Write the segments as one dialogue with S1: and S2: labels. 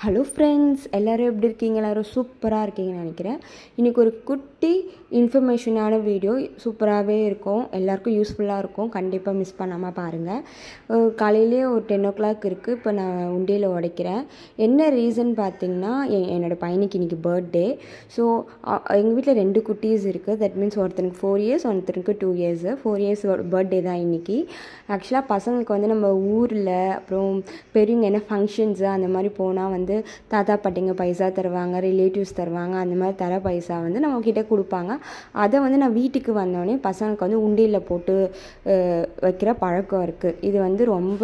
S1: Hello friends, எல்லோரும் எப்படி இருக்கீங்க? எல்லோரும் சூப்பராக இருக்கீங்கன்னு நினைக்கிறேன். இன்றைக்கி ஒரு குட்டி இன்ஃபர்மேஷனான வீடியோ சூப்பராகவே இருக்கும், எல்லாருக்கும் யூஸ்ஃபுல்லாக இருக்கும். கண்டிப்பாக மிஸ் பண்ணாமல் பாருங்கள். காலையிலே ஒரு 10 o'clock இருக்குது. இப்போ நான் உண்டியில் உடைக்கிறேன். என்ன ரீசன் பார்த்திங்கன்னா, என்னோடய பையனுக்கு இன்றைக்கி பர்த்டே. ஸோ எங்கள் வீட்டில் 2 குட்டீஸ் இருக்குது. தட் மீன்ஸ் ஒருத்தனுக்கு 4 years, ஒருத்தனுக்கு 2 years. 4 years பர்த்டே தான் இன்றைக்கி. ஆக்சுவலாக பசங்களுக்கு வந்து நம்ம ஊரில் அப்புறம் பெரியவங்க என்ன ஃபங்க்ஷன்ஸு அந்த மாதிரி போனால் வந்து தாத்தா பாட்டிங்க பைசா தருவாங்க, ரிலேட்டிவ்ஸ் தருவாங்க. அந்த மாதிரி தர பைசா வந்து நம்மக்கிட்ட கொடுப்பாங்க. அதை வந்து நான் வீட்டுக்கு வந்தோடனே பசங்களுக்கு வந்து உண்டியலில் போட்டு வைக்கிற பழக்கம் இருக்குது. இது வந்து ரொம்ப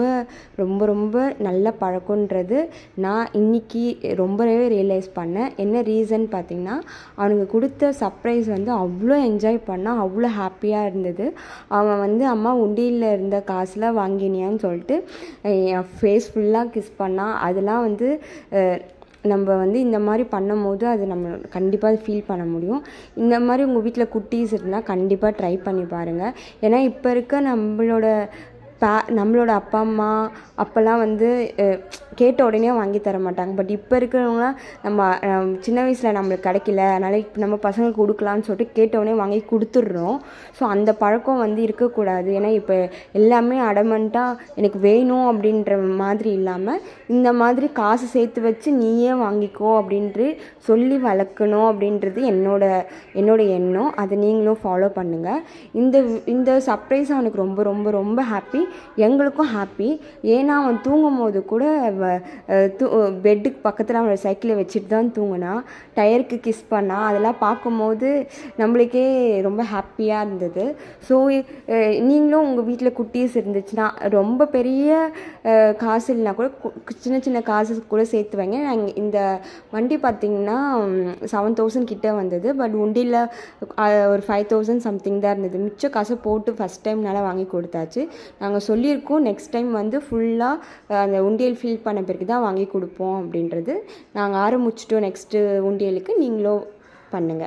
S1: ரொம்ப ரொம்ப நல்ல பழக்கன்றது நான் இன்றைக்கி ரொம்பவே ரியலைஸ் பண்ணேன். என்ன ரீசன் பார்த்திங்கன்னா, அவனுக்கு கொடுத்த சர்ப்ரைஸ் வந்து அவ்வளோ என்ஜாய் பண்ணால், அவ்வளோ ஹாப்பியாக இருந்தது. அவன் வந்து அம்மா உண்டியலில் இருந்த காசில் வாங்கினியான்னு சொல்லிட்டு என் ஃபேஸ் ஃபுல்லாக கிஸ் பண்ணான். அதெல்லாம் வந்து நம்ம வந்து இந்த மாதிரி பண்ணும் போது அது நம்ம கண்டிப்பாக ஃபீல் பண்ண முடியும். இந்த மாதிரி உங்கள் வீட்டில் குட்டீஸ் இருந்தால் கண்டிப்பாக ட்ரை பண்ணி பாருங்கள். ஏன்னா இப்போ இருக்க நம்மளோட அப்பா அம்மா அப்போல்லாம் வந்து கேட்ட உடனே வாங்கி தர மாட்டாங்க. பட் இப்போ இருக்கிறவங்களாம் நம்ம சின்ன வயசில் நம்மளுக்கு கிடைக்கல, அதனால் இப்போ நம்ம பசங்களுக்கு கொடுக்கலான்னு சொல்லிட்டு கேட்ட உடனே வாங்கி கொடுத்துட்றோம். ஸோ அந்த பழக்கம் வந்து இருக்கக்கூடாது. ஏன்னா இப்போ எல்லாமே அடமெண்ட்டாக எனக்கு வேணும் அப்படின்ற மாதிரி இல்லாமல், இந்த மாதிரி காசு சேர்த்து வச்சு நீயே வாங்கிக்கோ அப்படின்ட்டு சொல்லி வளர்க்கணும் அப்படின்றது என்னோட எண்ணம். அதை நீங்களும் ஃபாலோ பண்ணுங்கள். இந்த சர்ப்ரைஸ் அவனுக்கு ரொம்ப ரொம்ப ரொம்ப ஹாப்பி, எங்களுக்கும் ஹாப்பி. ஏன்னா அவன் தூங்கும் போது கூட பெட்டுக்கு பக்கத்தில் அவனோட சைக்கிளை வச்சுட்டு தான் தூங்கினான். டயருக்கு கிஸ் பண்ணான். அதெல்லாம் பார்க்கும்போது நம்மளுக்கே ரொம்ப ஹாப்பியாக இருந்தது. ஸோ நீங்களும் உங்கள் வீட்டில் குட்டீஸ் இருந்துச்சுன்னா, ரொம்ப பெரிய காசு இல்லைனா கூட சின்ன சின்ன காசு கூட சேர்த்து வைங்க. நாங்கள் இந்த வண்டி பார்த்திங்கன்னா 7,000 கிட்டே வந்தது. பட் உண்டியில் ஒரு 5,000 சம்திங் தான் இருந்தது. மிச்ச காசை போட்டு ஃபஸ்ட் டைம்னால வாங்கி கொடுத்தாச்சு. நாங்கள் சொல்லியிருக்கோம் நெக்ஸ்ட் டைம் வந்து ஃபுல்லாக அந்த உண்டியல் ஃபில் பண்ண பிறகு தான் வாங்கி கொடுப்போம் அப்படின்றது. நாங்கள் ஆரம்பிச்சிட்டோம் நெக்ஸ்ட்டு உண்டியலுக்கு. நீங்களும் பண்ணுங்கள்.